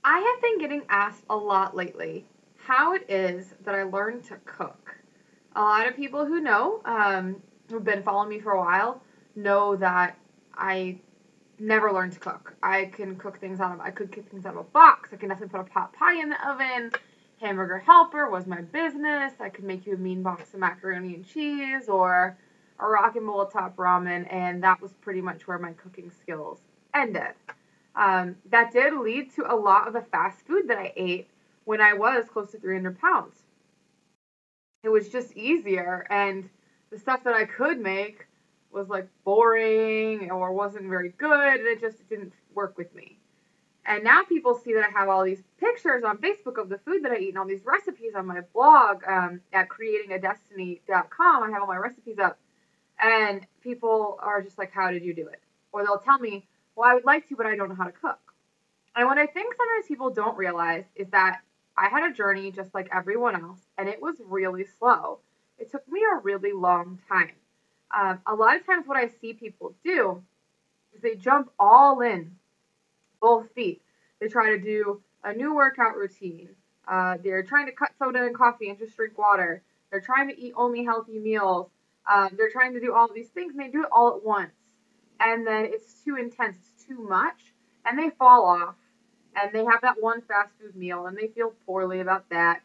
I have been getting asked a lot lately how it is that I learned to cook. A lot of people who know, who've been following me for a while, know that I never learned to cook. I could cook things out of a box. I can definitely put a pot pie in the oven. Hamburger helper was my business. I could make you a mean box of macaroni and cheese or a rock and roll top ramen, and that was pretty much where my cooking skills ended. That did lead to a lot of the fast food that I ate when I was close to 300 pounds. It was just easier, and the stuff that I could make was like boring or wasn't very good, and it didn't work with me. And now people see that I have all these pictures on Facebook of the food that I eat and all these recipes on my blog at creatingadestiny.com. I have all my recipes up. And people are just like, how did you do it? Or they'll tell me, well, I would like to, but I don't know how to cook. And what I think sometimes people don't realize is that I had a journey just like everyone else, and it was really slow. It took me a really long time. A lot of times, what I see people do is they jump all in, both feet. They try to do a new workout routine. They're trying to cut soda and coffee and just drink water. They're trying to eat only healthy meals. They're trying to do all of these things, and they do it all at once. And then it's too intense, it's too much, and they fall off. And they have that one fast food meal, and they feel poorly about that.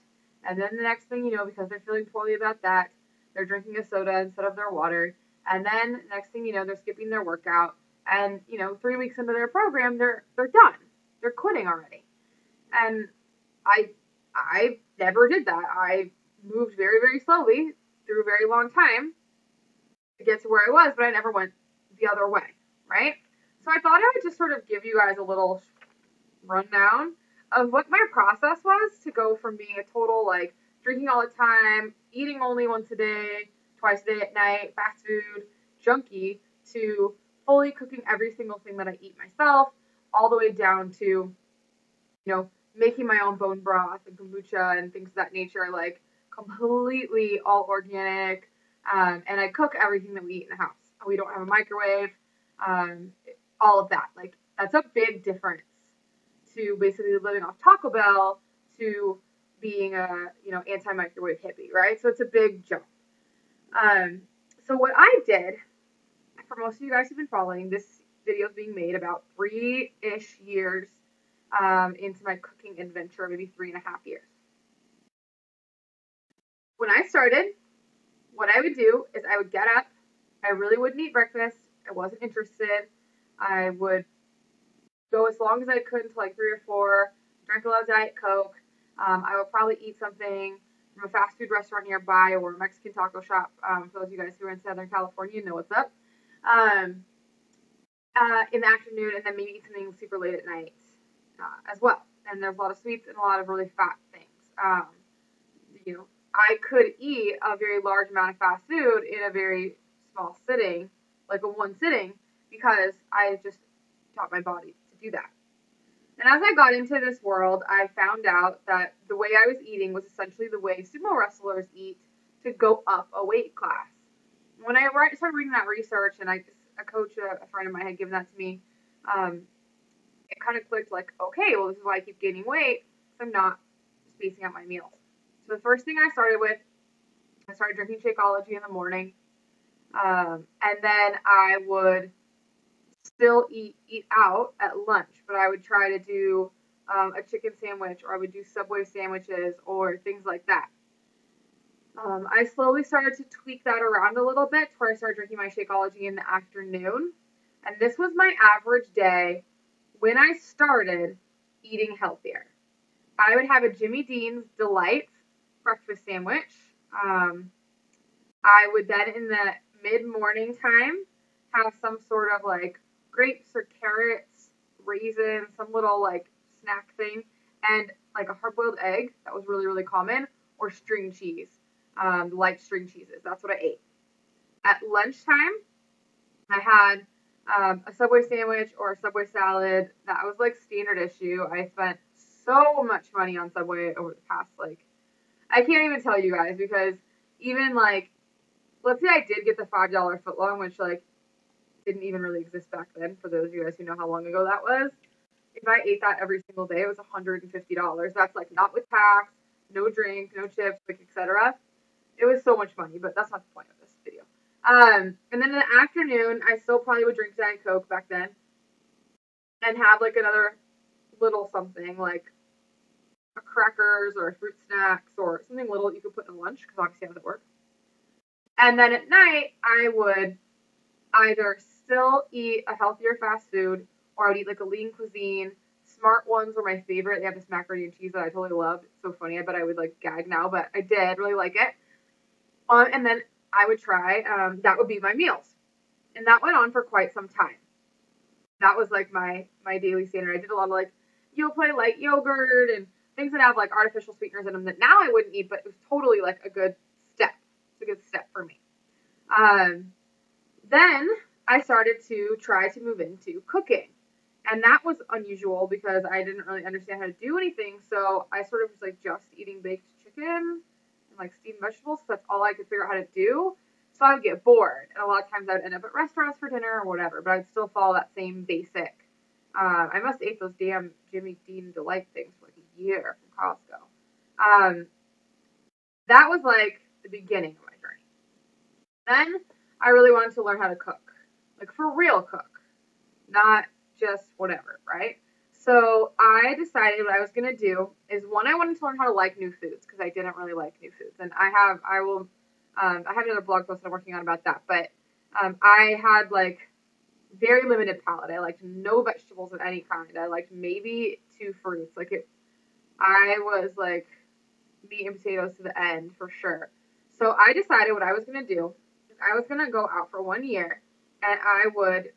And then the next thing you know, because they're feeling poorly about that, they're drinking a soda instead of their water. And then next thing you know, they're skipping their workout. And 3 weeks into their program, they're done. They're quitting already. And I never did that. I moved very, very slowly through a very long time to get to where I was, but I never went the other way, right? So I thought I would just sort of give you guys a little rundown of what my process was to go from being a total like drinking all the time, eating only once a day, twice a day at night, fast food junkie, to fully cooking every single thing that I eat myself, all the way down to making my own bone broth and kombucha and things of that nature, like completely all organic. And I cook everything that we eat in the house. We don't have a microwave. Um, all of that. Like, that's a big difference to basically living off Taco Bell to being a anti-microwave hippie, right? So it's a big jump. So what I did, for most of you guys who've been following, this video is being made about 3-ish years into my cooking adventure, maybe 3.5 years. When I started, what I would do is I would get up. I really wouldn't eat breakfast. I wasn't interested. I would go as long as I could until like 3 or 4, drink a lot of Diet Coke. I would probably eat something from a fast food restaurant nearby or a Mexican taco shop. For those of you guys who are in Southern California, you know what's up. In the afternoon, and then maybe eat something super late at night as well. And there's a lot of sweets and a lot of really fat things. I could eat a very large amount of fast food in a very small sitting, like a one sitting, because I just taught my body to do that. And as I got into this world, I found out that the way I was eating was essentially the way sumo wrestlers eat to go up a weight class. When I started reading that research, and a coach, a friend of mine had given that to me, it kind of clicked like, okay, well, this is why I keep gaining weight, because I'm not spacing out my meals. So the first thing I started with, I started drinking Shakeology in the morning, and then I would still eat out at lunch, but I would try to do a chicken sandwich, or I would do Subway sandwiches or things like that. I slowly started to tweak that around a little bit to where I started drinking my Shakeology in the afternoon. And this was my average day when I started eating healthier. I would have a Jimmy Dean's Delight breakfast sandwich. I would then, in the mid-morning time, have some sort of like grapes or carrots, raisins, some little like snack thing, and like a hard-boiled egg. That was really, really common, or string cheese, light string cheeses. That's what I ate. At lunchtime, I had a Subway sandwich or a Subway salad. That was like standard issue. I spent so much money on Subway over the past, I can't even tell you guys, because even let's say I did get the $5 footlong, which didn't even really exist back then, for those of you guys who know how long ago that was. if I ate that every single day, it was $150. That's like not with tax, no drink, no chips, like etc. It was so much money, but that's not the point of this video. And then in the afternoon, I still probably would drink Diet Coke back then and have like another little something like a crackers or a fruit snacks or something little you could put in lunch because obviously how that works. And then at night, I would either still eat a healthier fast food or I would eat like a lean cuisine. Smart Ones were my favorite. They have this macaroni and cheese that I totally loved. It's so funny. I bet I would like gag now, but I did really like it. And then I would try, that would be my meals. And that went on for quite some time. That was like my daily standard. I did a lot of like Yoplait light yogurt and things that have like artificial sweeteners in them that now I wouldn't eat, but it was totally like a good step. It's a good step for me. Then I started to try to move into cooking. And that was unusual because I didn't really understand how to do anything. So I sort of was like just eating baked chicken and like steamed vegetables. So that's all I could figure out how to do. So I would get bored. And a lot of times I would end up at restaurants for dinner or whatever. But I'd still follow that same basic. I must have ate those damn Jimmy Dean Delight things for like a year from Costco. That was like the beginning of my journey. Then I really wanted to learn how to cook. Like for real cook. Not just whatever, right? So I decided what I was going to do is one, I wanted to learn how to like new foods because I didn't really like new foods. And I have another blog post I'm working on about that. But I had like very limited palate. I liked no vegetables of any kind. I liked maybe 2 fruits. I was like meat and potatoes to the end for sure. So I decided what I was going to do is I was going to go out for 1 year and I would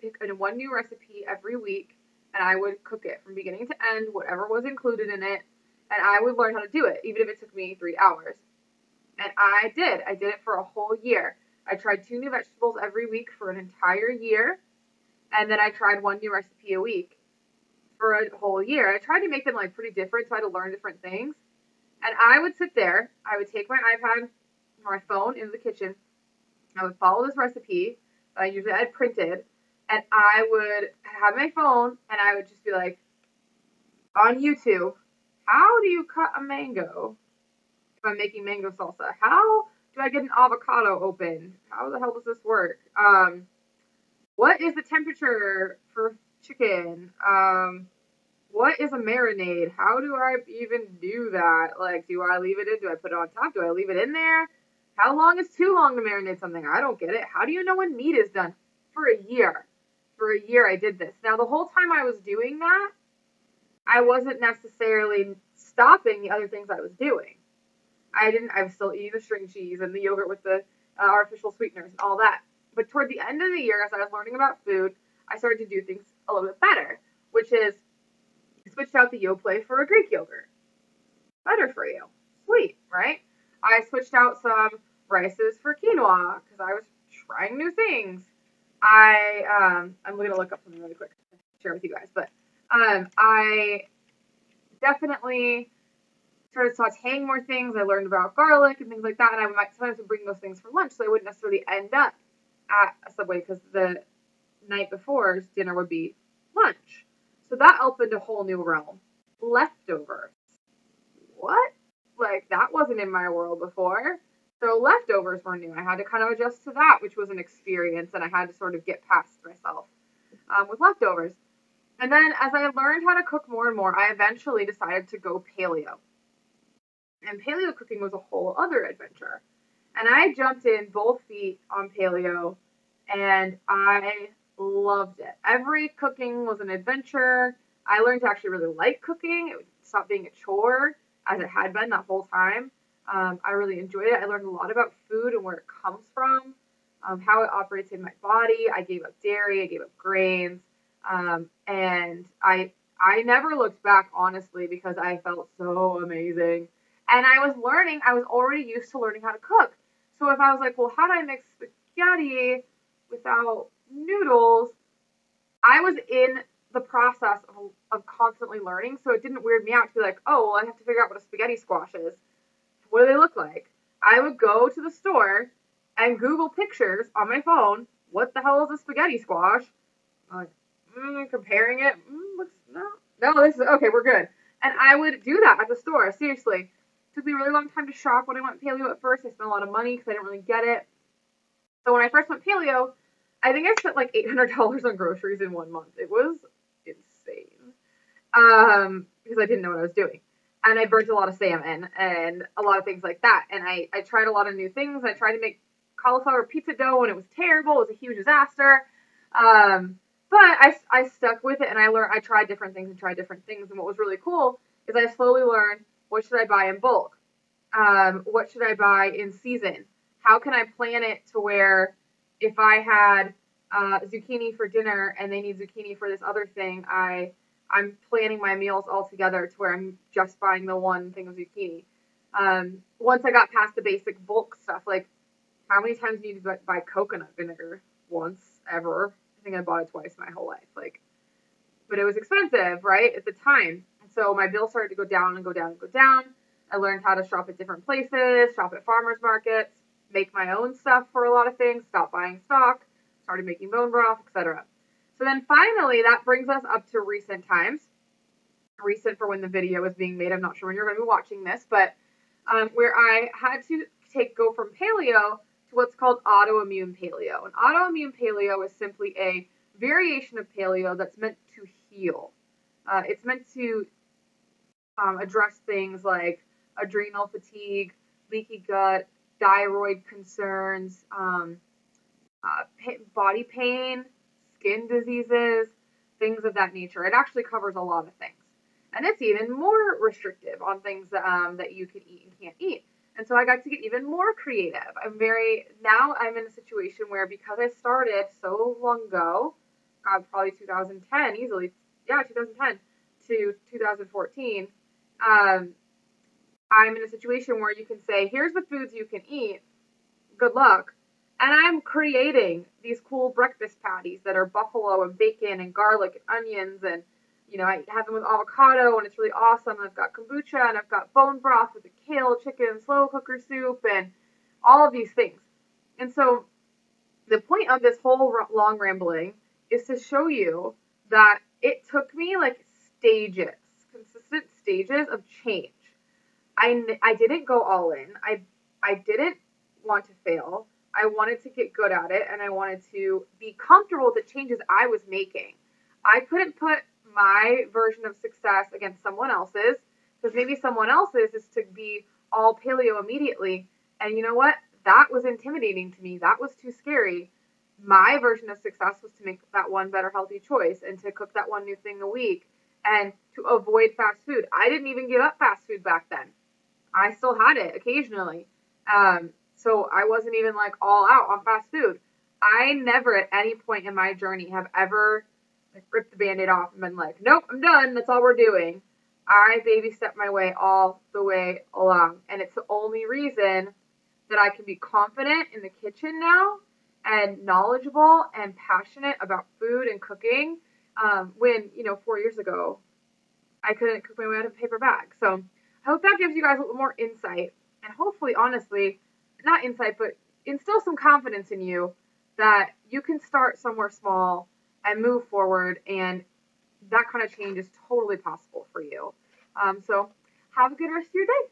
pick one new recipe every week and I would cook it from beginning to end, whatever was included in it, and I would learn how to do it, even if it took me 3 hours. And I did it for a whole year. I tried 2 new vegetables every week for an entire year, and then I tried 1 new recipe a week for a whole year. I tried to make them like pretty different, so I had to learn different things. And I would sit there, I would take my iPad or my phone into the kitchen, I would follow this recipe that I usually had printed, and I would have my phone, and I would just be like, on YouTube, how do you cut a mango if I'm making mango salsa? How do I get an avocado open? How the hell does this work? What is the temperature for chicken? What is a marinade? How do I even do that? Like, do I leave it in? Do I put it on top? Do I leave it in there? How long is too long to marinate something? I don't get it. How do you know when meat is done? For a year. For a year I did this. Now, the whole time I was doing that, I wasn't necessarily stopping the other things I was doing. I was still eating the string cheese and the yogurt with the artificial sweeteners and all that. But toward the end of the year, as I was learning about food, I started to do things a little bit better, which is I switched out the Yoplait for a Greek yogurt. Better for you. Sweet, right? I switched out some rices for quinoa because I was trying new things. I'm going to look up something really quick to share with you guys, but I definitely started sauteing more things. I learned about garlic and things like that, and I might sometimes bring those things for lunch, so I wouldn't necessarily end up at a Subway because the night before's dinner would be lunch. So that opened a whole new realm. Leftovers. What? Like, that wasn't in my world before. So leftovers were new. I had to kind of adjust to that, which was an experience, and I had to sort of get past myself with leftovers. And then as I learned how to cook more and more, I eventually decided to go paleo. And paleo cooking was a whole other adventure. And I jumped in both feet on paleo, and I loved it. Every cooking was an adventure. I learned to actually really like cooking. It stopped being a chore, as it had been that whole time. I really enjoyed it. I learned a lot about food and where it comes from, how it operates in my body. I gave up dairy. I gave up grains. And I never looked back, honestly, because I felt so amazing. And I was already used to learning how to cook. So if I was like, well, how do I make spaghetti without noodles? I was in the process of constantly learning. So it didn't weird me out to be like, oh, well, I have to figure out what a spaghetti squash is. What do they look like? I would go to the store and Google pictures on my phone. What the hell is a spaghetti squash? I'm like, comparing it. Looks no, this is okay. We're good. And I would do that at the store. Seriously, it took me a really long time to shop when I went paleo at first. I spent a lot of money because I didn't really get it. So when I first went paleo, I think I spent like $800 on groceries in 1 month. It was insane. Because I didn't know what I was doing. And I burnt a lot of salmon and a lot of things like that. And I tried a lot of new things. I tried to make cauliflower pizza dough and it was terrible. It was a huge disaster. But I stuck with it and I tried different things and tried different things. And what was really cool is I slowly learned, what should I buy in bulk? What should I buy in season? How can I plan it to where if I had zucchini for dinner and they need zucchini for this other thing, I'm planning my meals all together to where I'm just buying the one thing of zucchini. Once I got past the basic bulk stuff, like how many times do you need to buy coconut vinegar? Once, ever. I think I bought it twice my whole life. But it was expensive, right, at the time. And so my bill started to go down and go down and go down. I learned how to shop at different places, shop at farmers markets, make my own stuff for a lot of things, stop buying stock, started making bone broth, etc. So then finally, that brings us up to recent times. Recent for when the video was being made. I'm not sure when you're going to be watching this, but where I had to go from paleo to what's called autoimmune paleo. And autoimmune paleo is simply a variation of paleo that's meant to heal. It's meant to address things like adrenal fatigue, leaky gut, thyroid concerns, body pain, skin diseases, things of that nature. It actually covers a lot of things. And it's even more restrictive on things that you can eat and can't eat. And so I got to get even more creative. Now I'm in a situation where because I started so long ago, probably 2010 easily, 2010 to 2014, I'm in a situation where you can say, here's the foods you can eat, good luck. And I'm creating these cool breakfast patties that are buffalo and bacon and garlic and onions. And, I have them with avocado and it's really awesome. I've got kombucha and I've got bone broth with the kale chicken, slow cooker soup and all of these things. And so the point of this whole long rambling is to show you that it took me like consistent stages of change. I didn't go all in. I didn't want to fail. I wanted to get good at it and I wanted to be comfortable with the changes I was making. I couldn't put my version of success against someone else's because maybe someone else's is to be all paleo immediately. And you know what? That was intimidating to me. That was too scary. My version of success was to make that one better healthy choice and to cook that one new thing a week and to avoid fast food. I didn't even give up fast food back then. I still had it occasionally. So I wasn't even like all out on fast food. I never at any point in my journey have ever ripped the Band-Aid off and been like, nope, I'm done. That's all we're doing. I baby stepped my way all the way along. And it's the only reason that I can be confident in the kitchen now and knowledgeable and passionate about food and cooking. When, 4 years ago, I couldn't cook my way out of a paper bag. So I hope that gives you guys a little more insight and hopefully, honestly, not insight, but instill some confidence in you that you can start somewhere small and move forward, and that kind of change is totally possible for you. So have a good rest of your day.